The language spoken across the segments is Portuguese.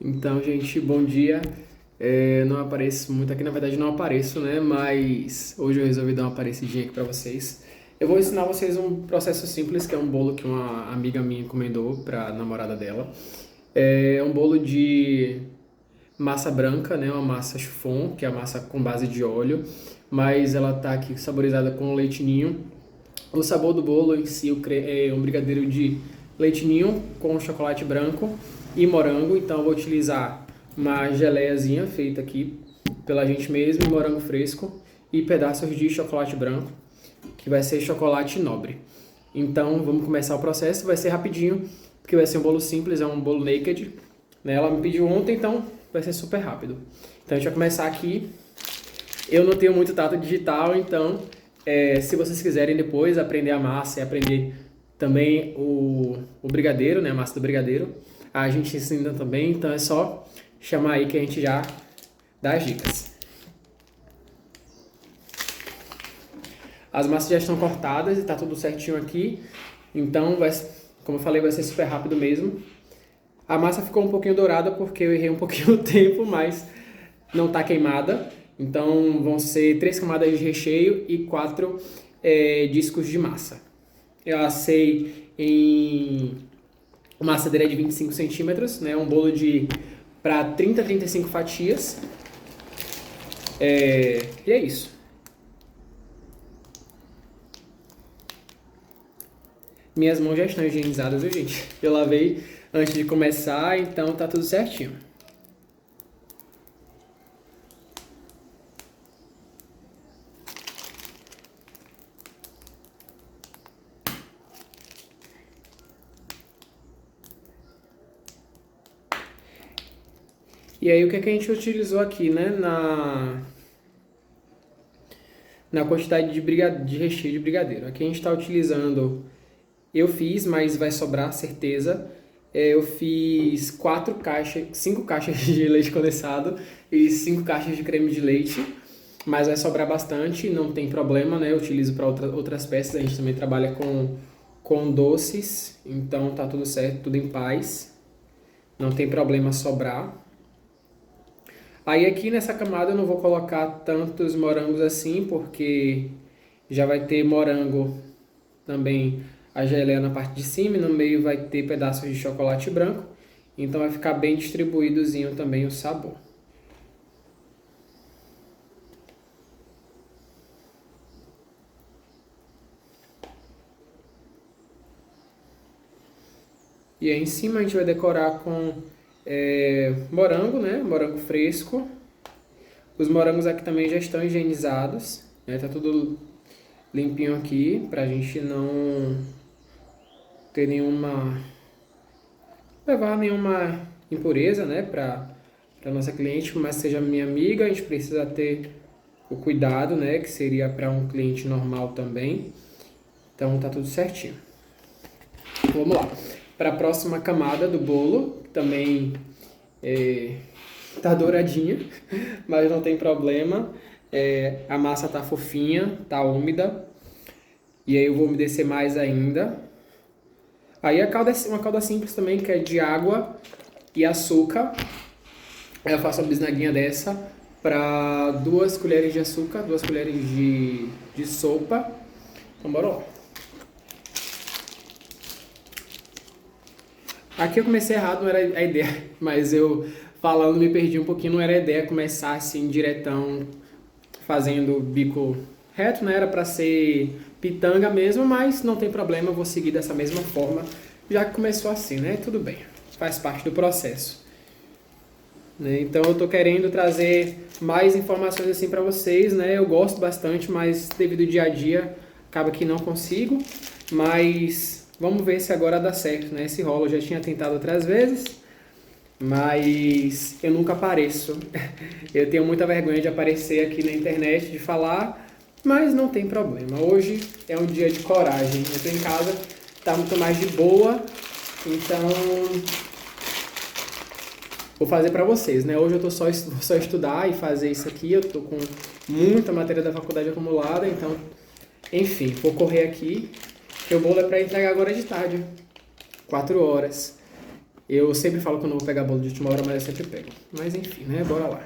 Então, gente, bom dia. Não apareço muito aqui, na verdade não apareço, né? Mas hoje eu resolvi dar uma aparecidinha aqui pra vocês. Eu vou ensinar vocês um processo simples, que é um bolo que uma amiga minha encomendou pra namorada dela. É um bolo de massa branca, né? Uma massa chiffon, que é a massa com base de óleo, mas ela tá aqui saborizada com leite ninho. O sabor do bolo em si é um brigadeiro de leite ninho com chocolate branco e morango. Então eu vou utilizar uma geleiazinha feita aqui pela gente mesmo, morango fresco e pedaços de chocolate branco, que vai ser chocolate nobre. Então vamos começar o processo, vai ser rapidinho, porque vai ser um bolo simples, é um bolo naked, né? Ela me pediu ontem, então vai ser super rápido. Então a gente vai começar aqui. Eu não tenho muito tato digital, então se vocês quiserem depois aprender a massa e aprender também o brigadeiro, né, a massa do brigadeiro, a gente ensina também, então é só chamar aí que a gente já dá as dicas. As massas já estão cortadas e tá tudo certinho aqui, então como eu falei, vai ser super rápido mesmo. A massa ficou um pouquinho dourada porque eu errei um pouquinho o tempo, mas não tá queimada. Então vão ser 3 camadas de recheio e 4 discos de massa. Eu assei em uma assadeira de 25 centímetros, né? Um bolo de para 30 a 35 fatias. E é isso. Minhas mãos já estão higienizadas, viu, gente? Eu lavei antes de começar, então tá tudo certinho. E aí o que a gente utilizou aqui, né? Na quantidade de recheio de brigadeiro. Aqui a gente está utilizando, eu fiz, mas vai sobrar, certeza. Eu fiz 5 caixas de leite condensado e 5 caixas de creme de leite, mas vai sobrar bastante, não tem problema, né? Eu utilizo para outras peças, a gente também trabalha com doces, então tá tudo certo, tudo em paz, não tem problema sobrar. Aí aqui nessa camada eu não vou colocar tantos morangos assim, porque já vai ter morango também, a geleia na parte de cima e no meio vai ter pedaços de chocolate branco. Então vai ficar bem distribuídozinho também o sabor. E aí em cima a gente vai decorar com morango, né? Morango fresco. Os morangos aqui também já estão higienizados, né? Tá tudo limpinho aqui, pra gente não ter levar nenhuma impureza, né, para nossa cliente, por mais que seja minha amiga, a gente precisa ter o cuidado, né, que seria para um cliente normal também. Então tá tudo certinho. Vamos lá. Para a próxima camada do bolo, que também tá douradinha, mas não tem problema. A massa tá fofinha, tá úmida. E aí eu vou umedecer mais ainda. Aí a calda é uma calda simples também, que é de água e açúcar. Aí eu faço uma bisnaguinha dessa para 2 colheres de açúcar, 2 colheres de sopa. Então bora lá. Aqui eu comecei errado, não era a ideia, mas eu falando me perdi um pouquinho, não era a ideia começar assim diretão, fazendo bico reto, né? Era para ser pitanga mesmo, mas não tem problema, eu vou seguir dessa mesma forma, já que começou assim, né? Tudo bem, faz parte do processo. Né? Então eu tô querendo trazer mais informações assim para vocês, né? Eu gosto bastante, mas devido ao dia a dia acaba que não consigo, mas vamos ver se agora dá certo, né? Esse rolo eu já tinha tentado outras vezes, mas eu nunca apareço. Eu tenho muita vergonha de aparecer aqui na internet, de falar, mas não tem problema. Hoje é um dia de coragem. Eu tô em casa, tá muito mais de boa, então vou fazer para vocês, né? Hoje eu tô vou só estudar e fazer isso aqui. Eu tô com muita matéria da faculdade acumulada, então, enfim, vou correr aqui. Que o bolo é para entregar agora de tarde, 4 horas. Eu sempre falo que eu não vou pegar bolo de última hora, mas eu sempre pego. Mas enfim, né? Bora lá.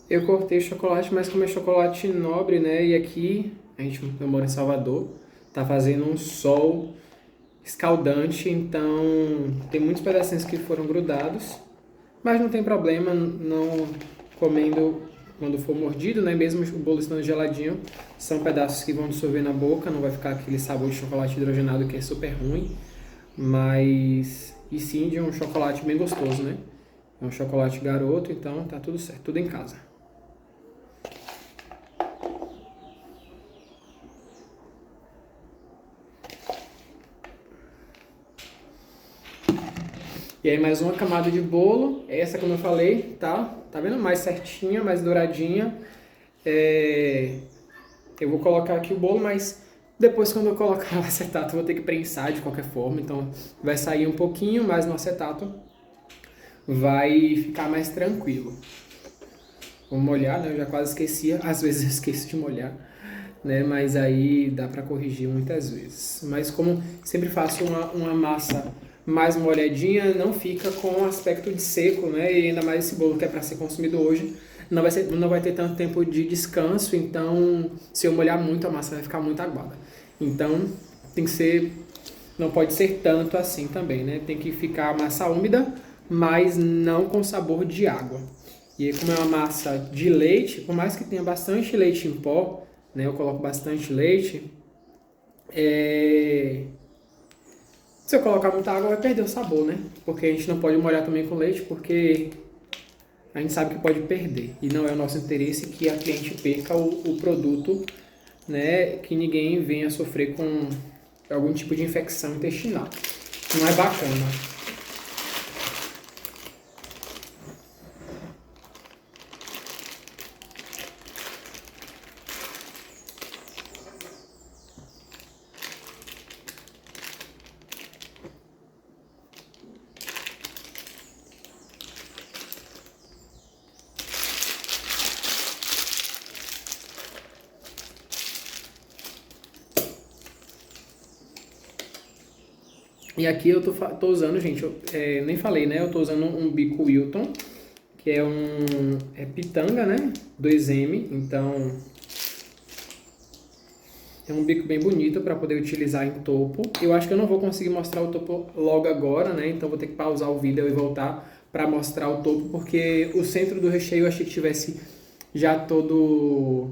Eu cortei o chocolate, mas como é chocolate nobre, né? E aqui, eu moro em Salvador, tá fazendo um sol escaldante, então tem muitos pedacinhos que foram grudados, mas não tem problema, não comendo quando for mordido, né? Mesmo o bolo estando geladinho, são pedaços que vão dissolver na boca, não vai ficar aquele sabor de chocolate hidrogenado que é super ruim, mas e sim de um chocolate bem gostoso, né? É um chocolate garoto, então tá tudo certo, tudo em casa. E aí mais uma camada de bolo, essa como eu falei, tá? Tá vendo? Mais certinha, mais douradinha. Eu vou colocar aqui o bolo, mas depois quando eu colocar o acetato eu vou ter que prensar de qualquer forma, então vai sair um pouquinho, mas no acetato vai ficar mais tranquilo. Vou molhar, né? Eu já quase esquecia, às vezes eu esqueço de molhar, né? Mas aí dá pra corrigir muitas vezes. Mas como sempre faço uma massa mais molhadinha, não fica com aspecto de seco, né? E ainda mais esse bolo que é para ser consumido hoje, não vai ter tanto tempo de descanso, então se eu molhar muito a massa vai ficar muito aguada. Então tem que ser, não pode ser tanto assim também, né? Tem que ficar a massa úmida, mas não com sabor de água. E aí, como é uma massa de leite, por mais que tenha bastante leite em pó, né? Eu coloco bastante leite, se eu colocar muita água vai perder o sabor, né? Porque a gente não pode molhar também com leite, porque a gente sabe que pode perder. E não é o nosso interesse que a cliente perca o produto, né? Que ninguém venha sofrer com algum tipo de infecção intestinal. Não é bacana. E aqui eu tô usando, gente, nem falei, né? Eu tô usando um bico Wilton, que é pitanga, né? 2M, então é um bico bem bonito para poder utilizar em topo. Eu acho que eu não vou conseguir mostrar o topo logo agora, né? Então vou ter que pausar o vídeo e voltar para mostrar o topo, porque o centro do recheio eu achei que tivesse já todo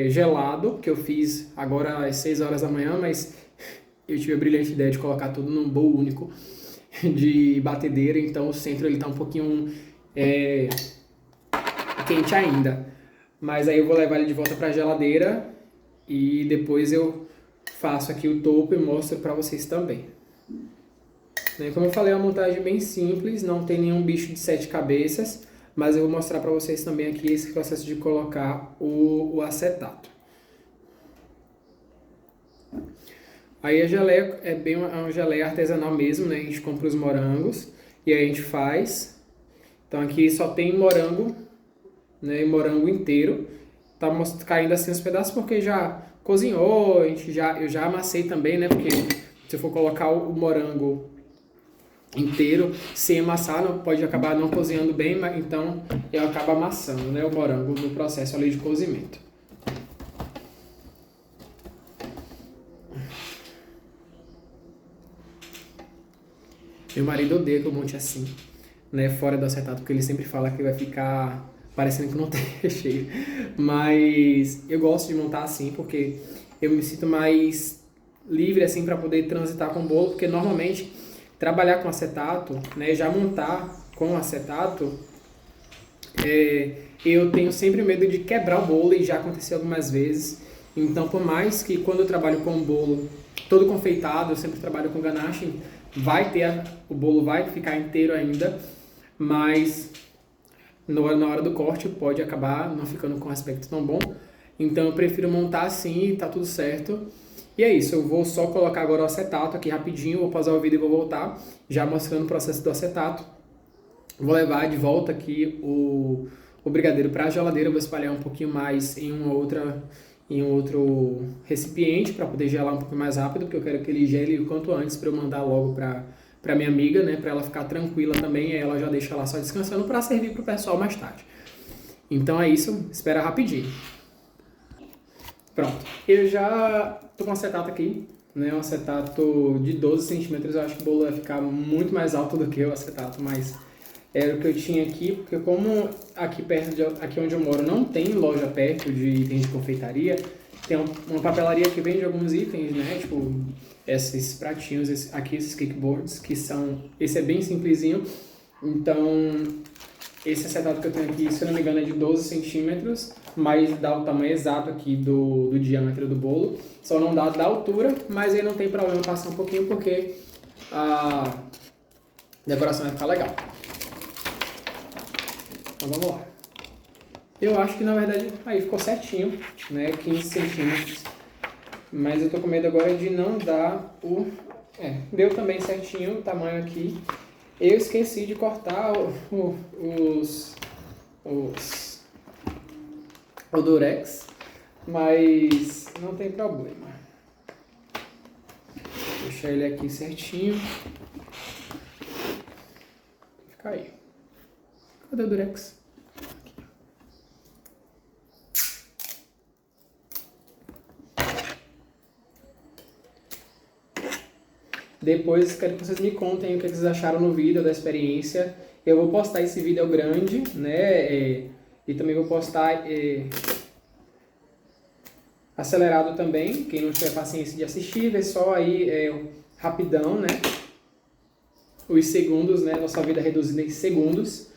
gelado, que eu fiz agora às 6 horas da manhã, mas eu tive a brilhante ideia de colocar tudo num bowl único de batedeira, então o centro ele tá um pouquinho quente ainda. Mas aí eu vou levar ele de volta para a geladeira e depois eu faço aqui o topo e mostro para vocês também. Como eu falei, é uma montagem bem simples, não tem nenhum bicho de 7 cabeças, mas eu vou mostrar para vocês também aqui esse processo de colocar o acetato. Aí a geleia é uma geleia artesanal mesmo, né? A gente compra os morangos e aí a gente faz. Então aqui só tem morango, né? Morango inteiro. Tá caindo assim os pedaços porque já cozinhou, eu já amassei também, né? Porque se eu for colocar o morango inteiro sem amassar, pode acabar não cozinhando bem, mas então eu acabo amassando, né? O morango no processo ali de cozimento. Meu marido odeia que eu monte assim, né, fora do acetato, porque ele sempre fala que vai ficar parecendo que não tem recheio. Mas eu gosto de montar assim, porque eu me sinto mais livre assim para poder transitar com o bolo, porque normalmente trabalhar com acetato, né, já montar com acetato, eu tenho sempre medo de quebrar o bolo e já aconteceu algumas vezes. Então, por mais que quando eu trabalho com o bolo todo confeitado, eu sempre trabalho com ganache, o bolo vai ficar inteiro ainda, mas na hora do corte pode acabar não ficando com um aspecto tão bom. Então eu prefiro montar assim e tá tudo certo. E é isso, eu vou só colocar agora o acetato aqui rapidinho, vou pausar o vídeo e vou voltar, já mostrando o processo do acetato. Vou levar de volta aqui o brigadeiro para a geladeira, vou espalhar um pouquinho mais em um outro recipiente para poder gelar um pouco mais rápido, porque eu quero que ele gele o quanto antes para eu mandar logo para minha amiga, né, para ela ficar tranquila também, aí ela já deixa lá só descansando para servir para o pessoal mais tarde. Então é isso, espera rapidinho. Pronto, eu já tô com um acetato aqui, né, um acetato de 12 centímetros, eu acho que o bolo vai ficar muito mais alto do que o acetato, mas era o que eu tinha aqui, porque como aqui aqui onde eu moro não tem loja perto de itens de confeitaria, tem uma papelaria que vende alguns itens, né, tipo esses pratinhos, esses cakeboards, esse é bem simplesinho, então esse acetato que eu tenho aqui, se eu não me engano, é de 12 centímetros, mas dá o tamanho exato aqui do diâmetro do bolo. Só não dá da altura, mas aí não tem problema passar um pouquinho, porque a decoração vai ficar legal. Então vamos lá. Eu acho que na verdade aí ficou certinho, né? 15 centímetros. Mas eu tô com medo agora de não dar deu também certinho o tamanho aqui. Eu esqueci de cortar o durex, mas não tem problema. Vou deixar ele aqui certinho. Fica aí. Cadê o durex? Depois quero que vocês me contem o que vocês acharam no vídeo, da experiência. Eu vou postar esse vídeo grande, né? E também vou postar acelerado também. Quem não tiver paciência de assistir, vê só aí rapidão, né? Os segundos, né? Nossa vida reduzida em segundos.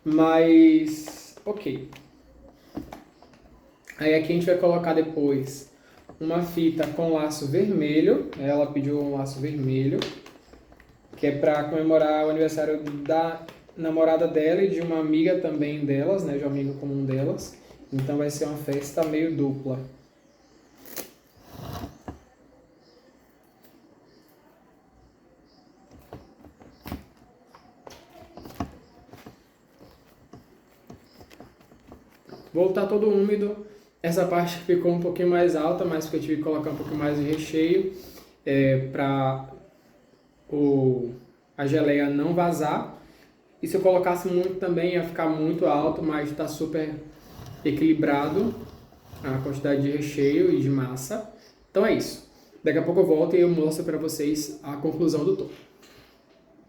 Mas, ok. Aí aqui a gente vai colocar depois uma fita com laço vermelho, ela pediu um laço vermelho, que é para comemorar o aniversário da namorada dela e de uma amiga também delas, né, de um amigo comum delas, então vai ser uma festa meio dupla. Vou voltar todo úmido. Essa parte ficou um pouquinho mais alta, mas porque eu tive que colocar um pouquinho mais de recheio para a geleia não vazar. E se eu colocasse muito também ia ficar muito alto, mas está super equilibrado a quantidade de recheio e de massa. Então é isso. Daqui a pouco eu volto e eu mostro para vocês a conclusão do topo.